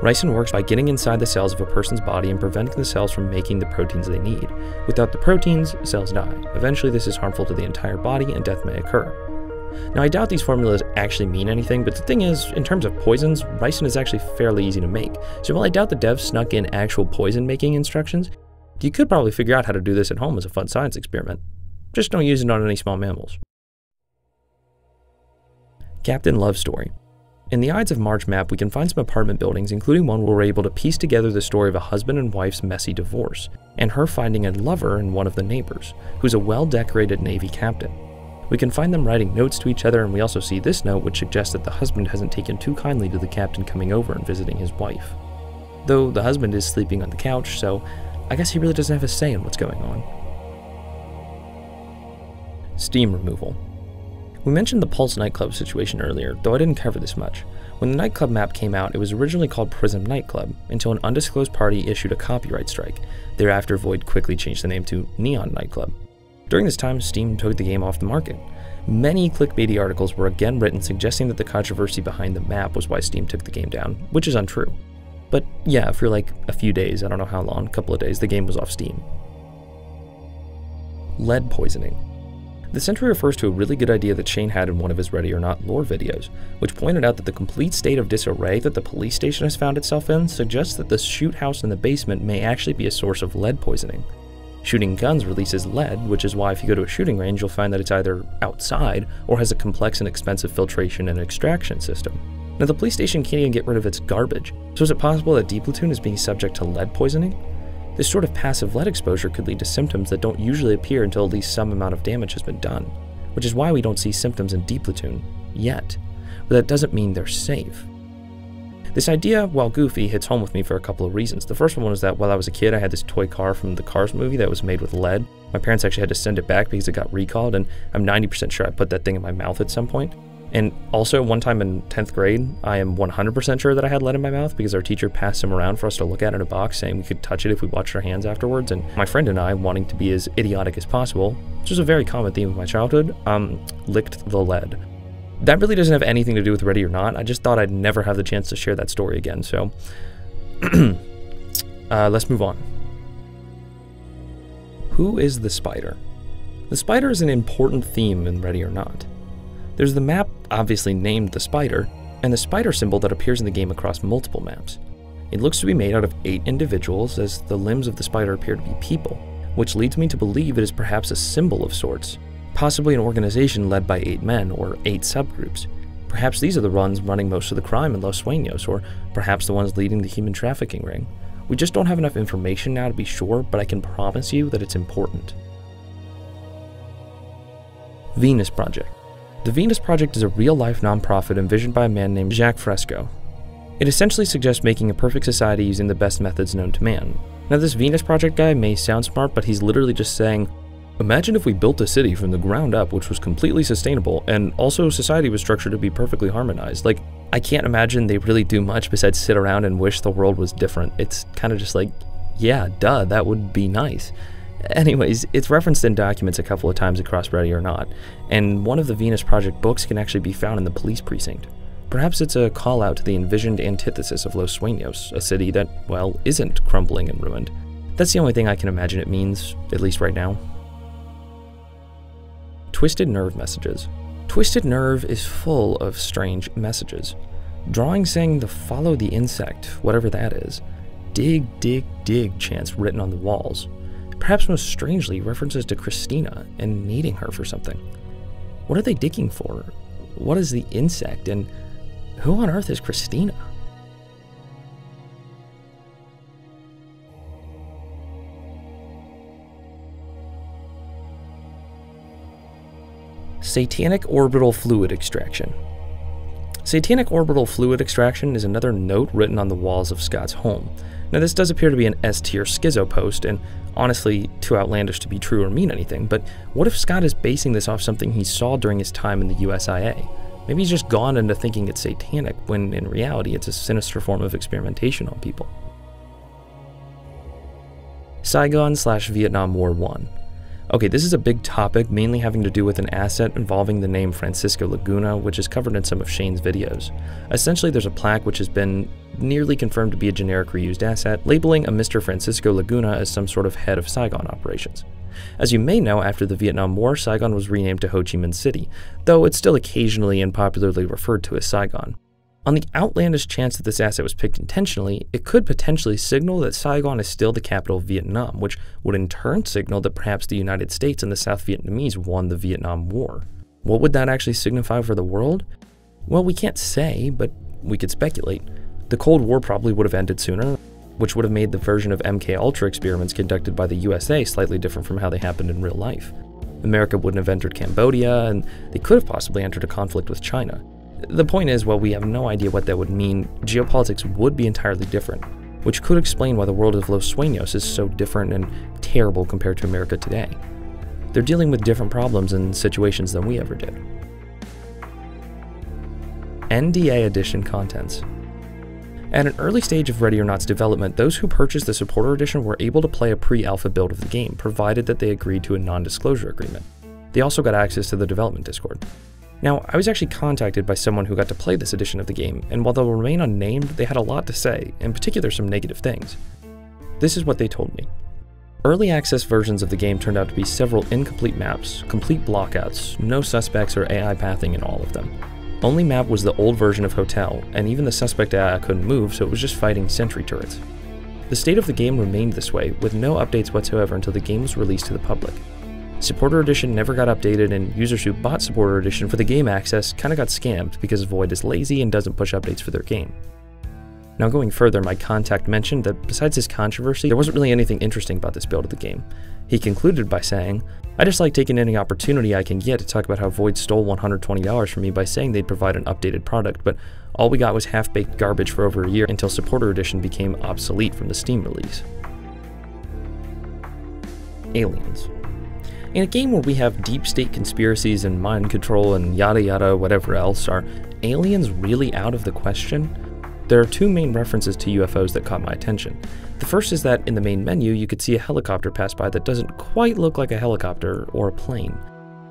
Ricin works by getting inside the cells of a person's body and preventing the cells from making the proteins they need. Without the proteins, cells die. Eventually this is harmful to the entire body and death may occur. Now, I doubt these formulas actually mean anything, but the thing is, in terms of poisons, ricin is actually fairly easy to make. So while I doubt the devs snuck in actual poison-making instructions, you could probably figure out how to do this at home as a fun science experiment. Just don't use it on any small mammals. Captain Love Story. In the Ides of March map, we can find some apartment buildings, including one where we're able to piece together the story of a husband and wife's messy divorce, and her finding a lover in one of the neighbors, who's a well-decorated Navy captain. We can find them writing notes to each other, and we also see this note which suggests that the husband hasn't taken too kindly to the captain coming over and visiting his wife. Though the husband is sleeping on the couch, so I guess he really doesn't have a say in what's going on. Steam removal. We mentioned the Pulse nightclub situation earlier, though I didn't cover this much. When the nightclub map came out, it was originally called Prism Nightclub, until an undisclosed party issued a copyright strike. Thereafter, Void quickly changed the name to Neon Nightclub. During this time, Steam took the game off the market. Many clickbaity articles were again written suggesting that the controversy behind the map was why Steam took the game down, which is untrue. But yeah, for like a few days, I don't know how long, a couple of days, the game was off Steam. Lead poisoning. This entry refers to a really good idea that Shane had in one of his Ready or Not lore videos, which pointed out that the complete state of disarray that the police station has found itself in suggests that the shoot house in the basement may actually be a source of lead poisoning. Shooting guns releases lead, which is why if you go to a shooting range, you'll find that it's either outside or has a complex and expensive filtration and extraction system. Now, the police station can't even get rid of its garbage, so is it possible that D Platoon is being subject to lead poisoning? This sort of passive lead exposure could lead to symptoms that don't usually appear until at least some amount of damage has been done, which is why we don't see symptoms in D Platoon yet, but that doesn't mean they're safe. This idea, while goofy, hits home with me for a couple of reasons. The first one was that while I was a kid, I had this toy car from the Cars movie that was made with lead. My parents actually had to send it back because it got recalled, and I'm 90% sure I put that thing in my mouth at some point. And also, one time in 10th grade, I am 100% sure that I had lead in my mouth because our teacher passed some around for us to look at in a box, saying we could touch it if we washed our hands afterwards. And my friend and I, wanting to be as idiotic as possible, which was a very common theme of my childhood, licked the lead. That really doesn't have anything to do with Ready or Not. I just thought I'd never have the chance to share that story again, so let's move on. Who is the spider? The spider is an important theme in Ready or Not. There's the map obviously named the spider, and the spider symbol that appears in the game across multiple maps. It looks to be made out of 8 individuals, as the limbs of the spider appear to be people, which leads me to believe it is perhaps a symbol of sorts. Possibly an organization led by 8 men, or 8 subgroups. Perhaps these are the ones running most of the crime in Los Sueños, or perhaps the ones leading the human trafficking ring. We just don't have enough information now to be sure, but I can promise you that it's important. Venus Project. The Venus Project is a real-life nonprofit envisioned by a man named Jacques Fresco. It essentially suggests making a perfect society using the best methods known to man. Now, this Venus Project guy may sound smart, but he's literally just saying, imagine if we built a city from the ground up which was completely sustainable, and also society was structured to be perfectly harmonized. Like, I can't imagine they really do much besides sit around and wish the world was different. It's kind of just like, yeah, duh, that would be nice. Anyways, it's referenced in documents a couple of times across Ready or Not, and one of the Venus Project books can actually be found in the police precinct. Perhaps it's a call out to the envisioned antithesis of Los Sueños, a city that, well, isn't crumbling and ruined. That's the only thing I can imagine it means, at least right now. Twisted Nerve messages. Twisted Nerve is full of strange messages. Drawings saying to follow the insect, whatever that is. Dig, dig, dig chants written on the walls. Perhaps most strangely, references to Christina and needing her for something. What are they digging for? What is the insect, and who on earth is Christina? Satanic orbital fluid extraction. Satanic orbital fluid extraction is another note written on the walls of Scott's home. Now, this does appear to be an S-tier schizo post, and honestly, too outlandish to be true or mean anything, but what if Scott is basing this off something he saw during his time in the USIA? Maybe he's just gone into thinking it's satanic, when in reality it's a sinister form of experimentation on people. Saigon/Vietnam War 1. Okay, this is a big topic, mainly having to do with an asset involving the name Francisco Laguna, which is covered in some of Shane's videos. Essentially, there's a plaque which has been nearly confirmed to be a generic reused asset, labeling a Mr. Francisco Laguna as some sort of head of Saigon operations. As you may know, after the Vietnam War, Saigon was renamed to Ho Chi Minh City, though it's still occasionally and popularly referred to as Saigon. On the outlandish chance that this asset was picked intentionally, it could potentially signal that Saigon is still the capital of Vietnam, which would in turn signal that perhaps the United States and the South Vietnamese won the Vietnam War. What would that actually signify for the world? Well, we can't say, but we could speculate. The Cold War probably would have ended sooner, which would have made the version of MKUltra experiments conducted by the USA slightly different from how they happened in real life. America wouldn't have entered Cambodia, and they could have possibly entered a conflict with China. The point is, while we have no idea what that would mean, geopolitics would be entirely different, which could explain why the world of Los Sueños is so different and terrible compared to America today. They're dealing with different problems and situations than we ever did. NDA edition contents. At an early stage of Ready or Not's development, those who purchased the Supporter Edition were able to play a pre-alpha build of the game, provided that they agreed to a non-disclosure agreement. They also got access to the development Discord. Now, I was actually contacted by someone who got to play this edition of the game, and while they'll remain unnamed, they had a lot to say, in particular some negative things. This is what they told me. Early access versions of the game turned out to be several incomplete maps, complete blockouts, no suspects or AI pathing in all of them. Only map was the old version of Hotel, and even the suspect AI couldn't move, so it was just fighting sentry turrets. The state of the game remained this way, with no updates whatsoever until the game was released to the public. Supporter Edition never got updated, and users who bought Supporter Edition for the game access kinda got scammed because Void is lazy and doesn't push updates for their game. Now going further, my contact mentioned that besides this controversy, there wasn't really anything interesting about this build of the game. He concluded by saying, "I just like taking any opportunity I can get to talk about how Void stole $120 from me by saying they'd provide an updated product, but all we got was half-baked garbage for over a year until Supporter Edition became obsolete from the Steam release." Aliens. In a game where we have deep state conspiracies and mind control and yada yada whatever else, are aliens really out of the question? There are two main references to UFOs that caught my attention. The first is that in the main menu you could see a helicopter pass by that doesn't quite look like a helicopter or a plane.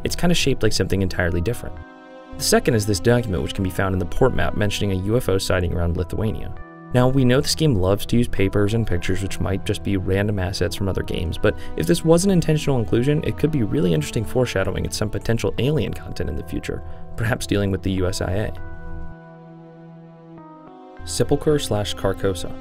It's kind of shaped like something entirely different. The second is this document which can be found in the port map mentioning a UFO sighting around Lithuania. Now, we know this game loves to use papers and pictures which might just be random assets from other games, but if this was an intentional inclusion, it could be really interesting foreshadowing at some potential alien content in the future, perhaps dealing with the USIA. Sepulchre/Carcosa.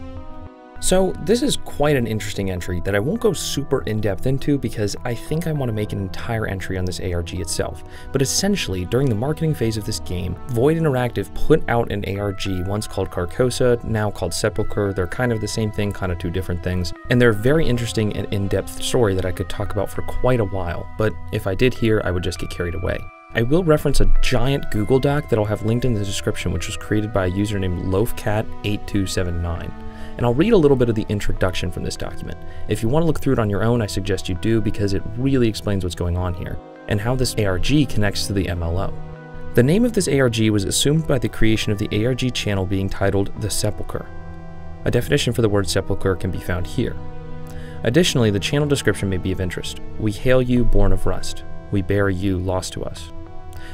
So this is quite an interesting entry that I won't go super in-depth into because I think I want to make an entire entry on this ARG itself. But essentially, during the marketing phase of this game, Void Interactive put out an ARG once called Carcosa, now called Sepulchre. They're kind of the same thing, kind of two different things. And they're a very interesting and in-depth story that I could talk about for quite a while, but if I did here, I would just get carried away. I will reference a giant Google Doc that I'll have linked in the description, which was created by a user named LoafCat8279. And I'll read a little bit of the introduction from this document. If you want to look through it on your own, I suggest you do because it really explains what's going on here, and how this ARG connects to the MLO. The name of this ARG was assumed by the creation of the ARG channel being titled The Sepulchre. A definition for the word sepulchre can be found here. Additionally, the channel description may be of interest. We hail you, born of rust. We bury you, lost to us.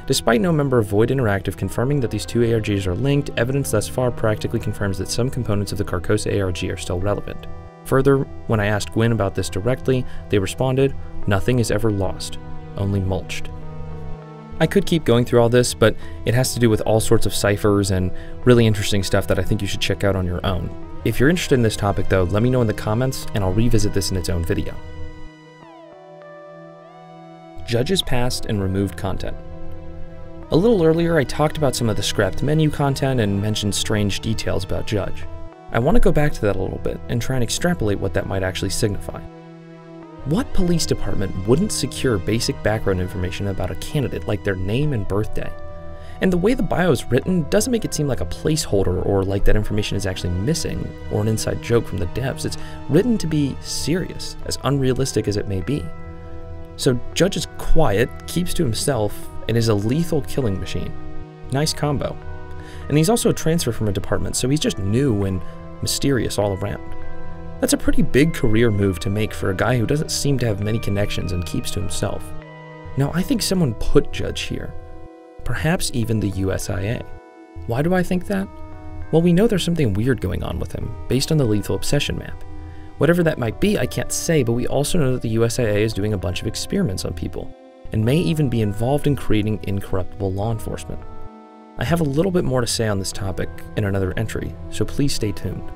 Despite no member of Void Interactive confirming that these two ARGs are linked, evidence thus far practically confirms that some components of the Carcosa ARG are still relevant. Further, when I asked Gwyn about this directly, they responded, "Nothing is ever lost, only mulched." I could keep going through all this, but it has to do with all sorts of ciphers and really interesting stuff that I think you should check out on your own. If you're interested in this topic though, let me know in the comments and I'll revisit this in its own video. Judges passed and removed content. A little earlier, I talked about some of the scrapped menu content and mentioned strange details about Judge. I want to go back to that a little bit and try and extrapolate what that might actually signify. What police department wouldn't secure basic background information about a candidate like their name and birthday? And the way the bio is written doesn't make it seem like a placeholder or like that information is actually missing or an inside joke from the devs. It's written to be serious, as unrealistic as it may be. So Judge is quiet, keeps to himself, and is a lethal killing machine. Nice combo. And he's also a transfer from a department, so he's just new and mysterious all around. That's a pretty big career move to make for a guy who doesn't seem to have many connections and keeps to himself. Now, I think someone put Judge here. Perhaps even the USIA. Why do I think that? Well, we know there's something weird going on with him, based on the Lethal Obsession map. Whatever that might be, I can't say, but we also know that the USIA is doing a bunch of experiments on people, and may even be involved in creating incorruptible law enforcement. I have a little bit more to say on this topic in another entry, so please stay tuned.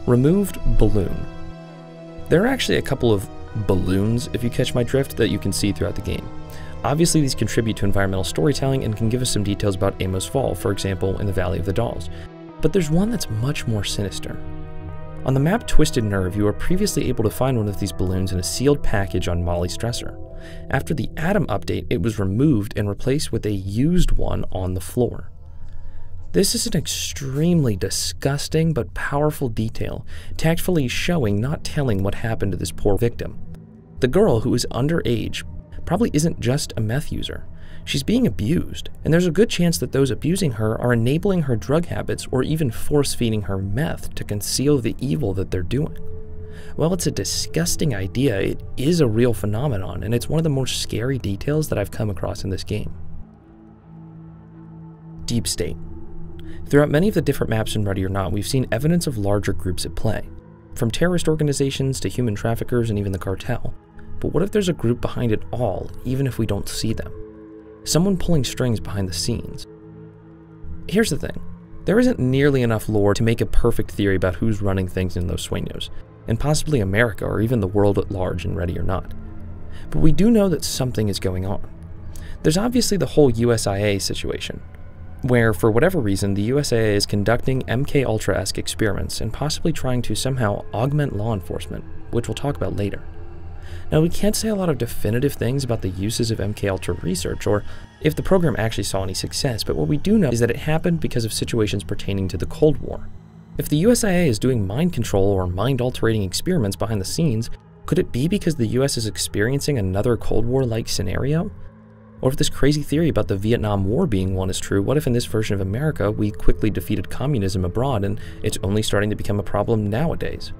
Removed balloon. There are actually a couple of balloons, if you catch my drift, that you can see throughout the game. Obviously, these contribute to environmental storytelling and can give us some details about Amos Fall, for example, in the Valley of the Dolls. But there's one that's much more sinister. On the map Twisted Nerve, you were previously able to find one of these balloons in a sealed package on Molly's dresser. After the Atom update, it was removed and replaced with a used one on the floor. This is an extremely disgusting but powerful detail, tactfully showing, not telling, what happened to this poor victim. The girl, who is underage, probably isn't just a meth user. She's being abused, and there's a good chance that those abusing her are enabling her drug habits or even force-feeding her meth to conceal the evil that they're doing. While it's a disgusting idea, it is a real phenomenon, and it's one of the more scary details that I've come across in this game. Deep State. Throughout many of the different maps in Ready or Not, we've seen evidence of larger groups at play, from terrorist organizations to human traffickers and even the cartel. But what if there's a group behind it all, even if we don't see them? Someone pulling strings behind the scenes. Here's the thing. There isn't nearly enough lore to make a perfect theory about who's running things in Los Sueños, and possibly America or even the world at large in Ready or Not. But we do know that something is going on. There's obviously the whole USIA situation, where for whatever reason the USIA is conducting MK-Ultra-esque experiments and possibly trying to somehow augment law enforcement, which we'll talk about later. Now, we can't say a lot of definitive things about the uses of MK-Ultra research or if the program actually saw any success, but what we do know is that it happened because of situations pertaining to the Cold War. If the USIA is doing mind control or mind-alterating experiments behind the scenes, could it be because the US is experiencing another Cold War-like scenario? Or if this crazy theory about the Vietnam War being won is true, what if in this version of America we quickly defeated communism abroad and it's only starting to become a problem nowadays?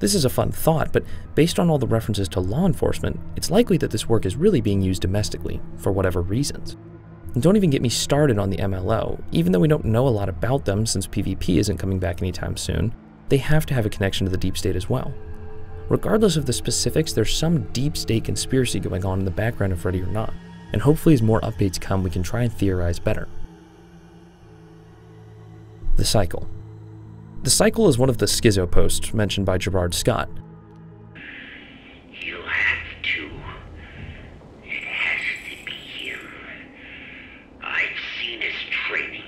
This is a fun thought, but based on all the references to law enforcement, it's likely that this work is really being used domestically, for whatever reasons. And don't even get me started on the MLO. Even though we don't know a lot about them since PvP isn't coming back anytime soon, they have to have a connection to the Deep State as well. Regardless of the specifics, there's some Deep State conspiracy going on in the background of Ready or Not, and hopefully as more updates come we can try and theorize better. The Cycle. The Cycle is one of the schizo posts mentioned by Gerard Scott. You have to. It has to be him. I've seen his training,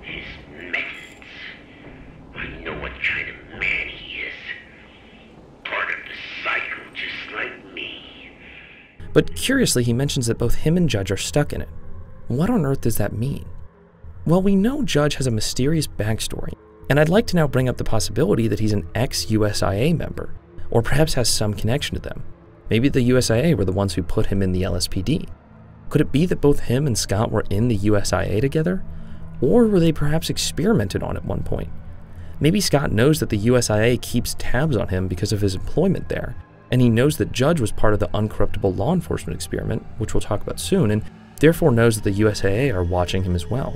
his methods. I know what kind of man he is. Part of the cycle, just like me. But curiously, he mentions that both him and Judge are stuck in it. What on earth does that mean? Well, we know Judge has a mysterious backstory, and I'd like to now bring up the possibility that he's an ex-USIA member, or perhaps has some connection to them. Maybe the USIA were the ones who put him in the LSPD. Could it be that both him and Scott were in the USIA together? Or were they perhaps experimented on at one point? Maybe Scott knows that the USIA keeps tabs on him because of his employment there, and he knows that Judge was part of the uncorruptible law enforcement experiment, which we'll talk about soon, and therefore knows that the USIA are watching him as well.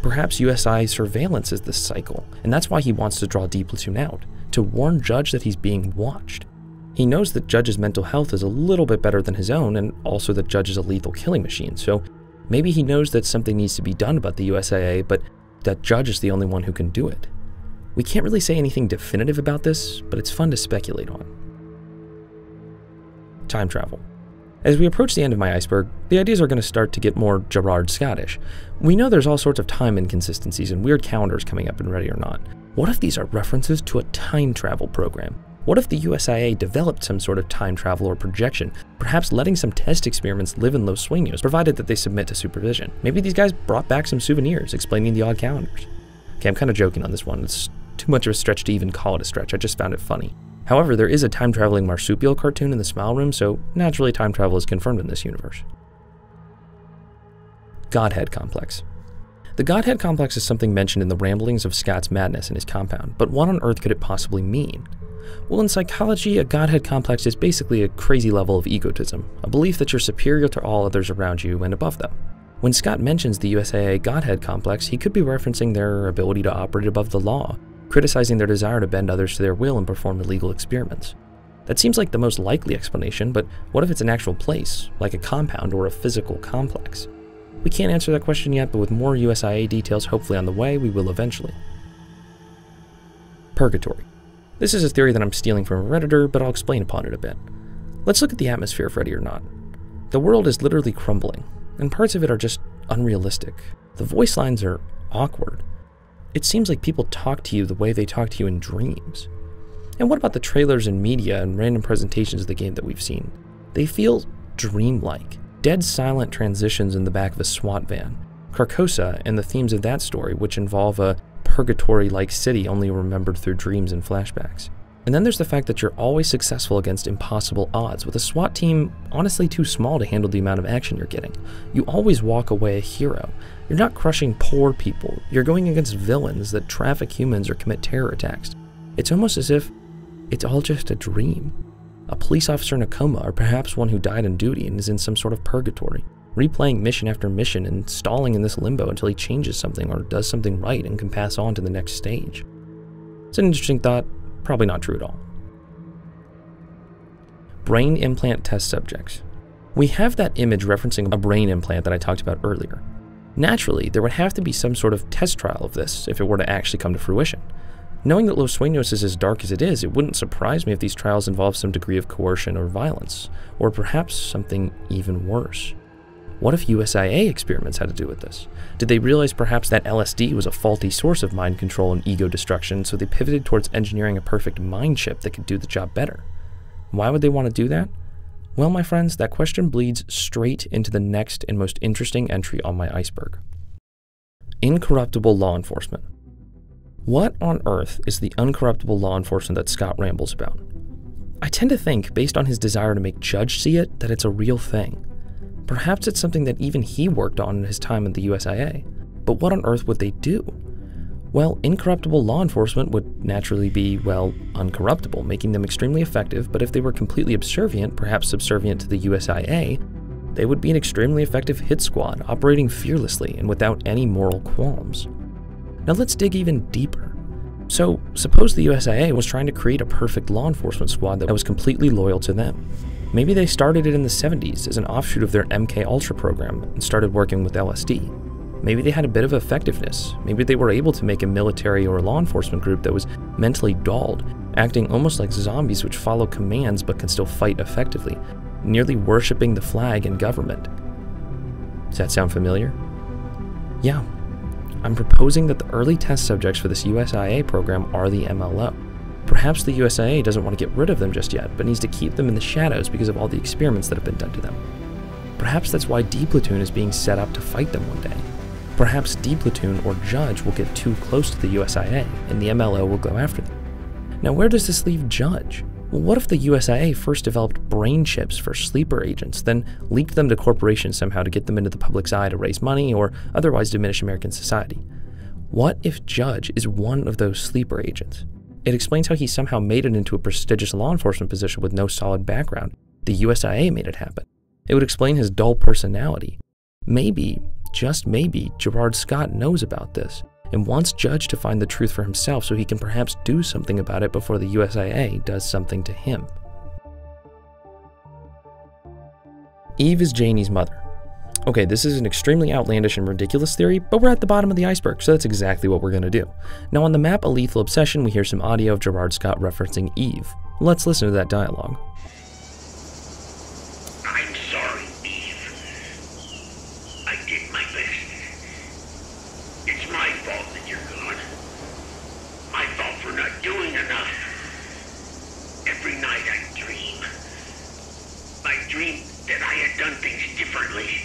Perhaps USI surveillance is this cycle, and that's why he wants to draw D Platoon out, to warn Judge that he's being watched. He knows that Judge's mental health is a little bit better than his own, and also that Judge is a lethal killing machine, so maybe he knows that something needs to be done about the USIA, but that Judge is the only one who can do it. We can't really say anything definitive about this, but it's fun to speculate on. Time travel. As we approach the end of my Iceberg, the ideas are going to start to get more Gerard Scottish. We know there's all sorts of time inconsistencies and weird calendars coming up in Ready or Not. What if these are references to a time travel program? What if the USIA developed some sort of time travel or projection, perhaps letting some test experiments live in Los Sueños, provided that they submit to supervision? Maybe these guys brought back some souvenirs explaining the odd calendars. Okay, I'm kind of joking on this one. It's too much of a stretch to even call it a stretch. I just found it funny. However, there is a time-traveling marsupial cartoon in the Smile Room, so naturally time travel is confirmed in this universe. Godhead Complex. The Godhead Complex is something mentioned in the ramblings of Scott's madness in his compound, but what on earth could it possibly mean? Well, in psychology, a Godhead Complex is basically a crazy level of egotism, a belief that you're superior to all others around you and above them. When Scott mentions the USIA Godhead Complex, he could be referencing their ability to operate above the law, criticizing their desire to bend others to their will and perform illegal experiments. That seems like the most likely explanation, but what if it's an actual place, like a compound or a physical complex? We can't answer that question yet, but with more USIA details hopefully on the way, we will eventually. Purgatory. This is a theory that I'm stealing from a Redditor, but I'll explain upon it a bit. Let's look at the atmosphere of Ready or Not. The world is literally crumbling, and parts of it are just unrealistic. The voice lines are awkward. It seems like people talk to you the way they talk to you in dreams. And what about the trailers and media and random presentations of the game that we've seen? They feel dreamlike. Dead silent transitions in the back of a SWAT van. Carcosa and the themes of that story, which involve a purgatory-like city only remembered through dreams and flashbacks. And then there's the fact that you're always successful against impossible odds, with a SWAT team honestly too small to handle the amount of action you're getting. You always walk away a hero. You're not crushing poor people, you're going against villains that traffic humans or commit terror attacks. It's almost as if it's all just a dream. A police officer in a coma, or perhaps one who died on duty and is in some sort of purgatory, replaying mission after mission and stalling in this limbo until he changes something or does something right and can pass on to the next stage. It's an interesting thought, probably not true at all. Brain implant test subjects. We have that image referencing a brain implant that I talked about earlier. Naturally, there would have to be some sort of test trial of this if it were to actually come to fruition. Knowing that Los Sueños is as dark as it is, it wouldn't surprise me if these trials involve some degree of coercion or violence, or perhaps something even worse. What if USIA experiments had to do with this? Did they realize perhaps that LSD was a faulty source of mind control and ego destruction, so they pivoted towards engineering a perfect mind chip that could do the job better? Why would they want to do that? Well, my friends, that question bleeds straight into the next and most interesting entry on my iceberg. Incorruptible law enforcement. What on earth is the uncorruptible law enforcement that Scott rambles about? I tend to think, based on his desire to make Judge see it, that it's a real thing. Perhaps it's something that even he worked on in his time at the USIA. But what on earth would they do? Well, incorruptible law enforcement would naturally be, well, uncorruptible, making them extremely effective, but if they were completely subservient, perhaps subservient to the USIA, they would be an extremely effective hit squad, operating fearlessly and without any moral qualms. Now let's dig even deeper. So, suppose the USIA was trying to create a perfect law enforcement squad that was completely loyal to them. Maybe they started it in the 70s as an offshoot of their MK Ultra program and started working with LSD. Maybe they had a bit of effectiveness. Maybe they were able to make a military or law enforcement group that was mentally dulled, acting almost like zombies which follow commands but can still fight effectively, nearly worshipping the flag and government. Does that sound familiar? Yeah. I'm proposing that the early test subjects for this USIA program are the MLO. Perhaps the USIA doesn't want to get rid of them just yet, but needs to keep them in the shadows because of all the experiments that have been done to them. Perhaps that's why D Platoon is being set up to fight them one day. Perhaps D Platoon or Judge will get too close to the USIA, and the MLO will go after them. Now where does this leave Judge? Well, what if the USIA first developed brain chips for sleeper agents, then leaked them to corporations somehow to get them into the public's eye to raise money or otherwise diminish American society? What if Judge is one of those sleeper agents? It explains how he somehow made it into a prestigious law enforcement position with no solid background. The USIA made it happen. It would explain his dull personality. Maybe, just maybe, Gerard Scott knows about this and wants Judge to find the truth for himself so he can perhaps do something about it before the USIA does something to him. Eve is Janie's mother. Okay, this is an extremely outlandish and ridiculous theory, but we're at the bottom of the iceberg, so that's exactly what we're going to do. Now on the map A Lethal Obsession, we hear some audio of Gerard Scott referencing Eve. Let's listen to that dialogue. I'm sorry, Eve. I did my best. It's my fault that you're gone. My fault for not doing enough. Every night I dream. I dream that I had done things differently.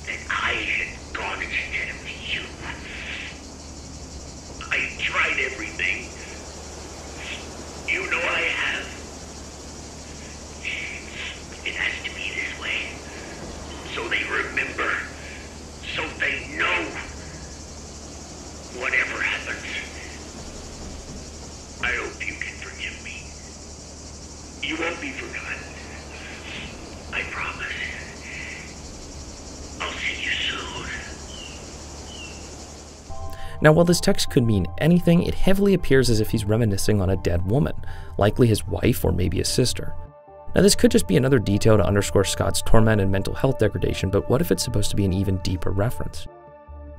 That I had gone instead of you. I tried everything. You know I have. It has to be this way. So they remember. So they know. Whatever happens. I hope you can forgive me. You won't be forgotten. I promise. I'll see you soon. Now, while this text could mean anything, it heavily appears as if he's reminiscing on a dead woman, likely his wife or maybe his sister. Now, this could just be another detail to underscore Scott's torment and mental health degradation, but what if it's supposed to be an even deeper reference?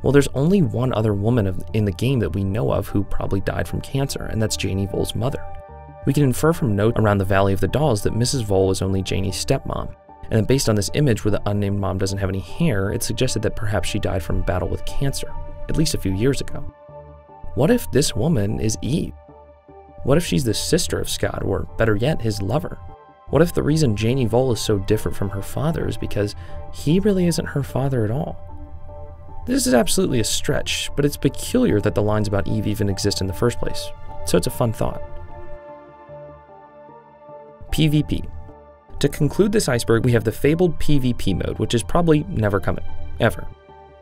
Well, there's only one other woman in the game that we know of who probably died from cancer, and that's Janie Voll's mother. We can infer from notes around the Valley of the Dolls that Mrs. Voll is only Janie's stepmom, and then based on this image where the unnamed mom doesn't have any hair, it suggested that perhaps she died from a battle with cancer, at least a few years ago. What if this woman is Eve? What if she's the sister of Scott, or better yet, his lover? What if the reason Janie Voll is so different from her father is because he really isn't her father at all? This is absolutely a stretch, but it's peculiar that the lines about Eve even exist in the first place, so it's a fun thought. PvP. To conclude this iceberg, we have the fabled PvP mode, which is probably never coming, ever.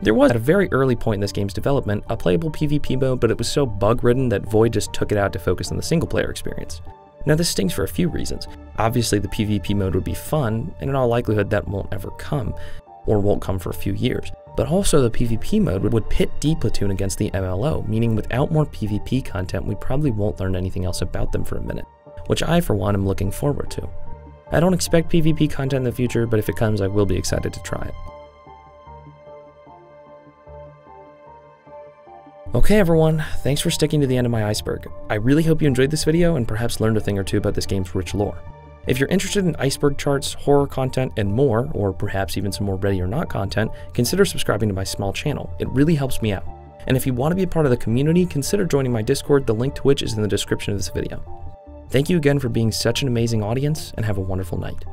There was, at a very early point in this game's development, a playable PvP mode, but it was so bug-ridden that Void just took it out to focus on the single-player experience. Now this stings for a few reasons. Obviously the PvP mode would be fun, and in all likelihood that won't ever come, or won't come for a few years. But also the PvP mode would pit D-Platoon against the MLO, meaning without more PvP content we probably won't learn anything else about them for a minute, which I for one am looking forward to. I don't expect PvP content in the future, but if it comes I will be excited to try it. Okay everyone, thanks for sticking to the end of my iceberg. I really hope you enjoyed this video and perhaps learned a thing or two about this game's rich lore. If you're interested in iceberg charts, horror content, and more, or perhaps even some more Ready or Not content, consider subscribing to my small channel. It really helps me out. And if you want to be a part of the community, consider joining my Discord, the link to which is in the description of this video. Thank you again for being such an amazing audience, and have a wonderful night.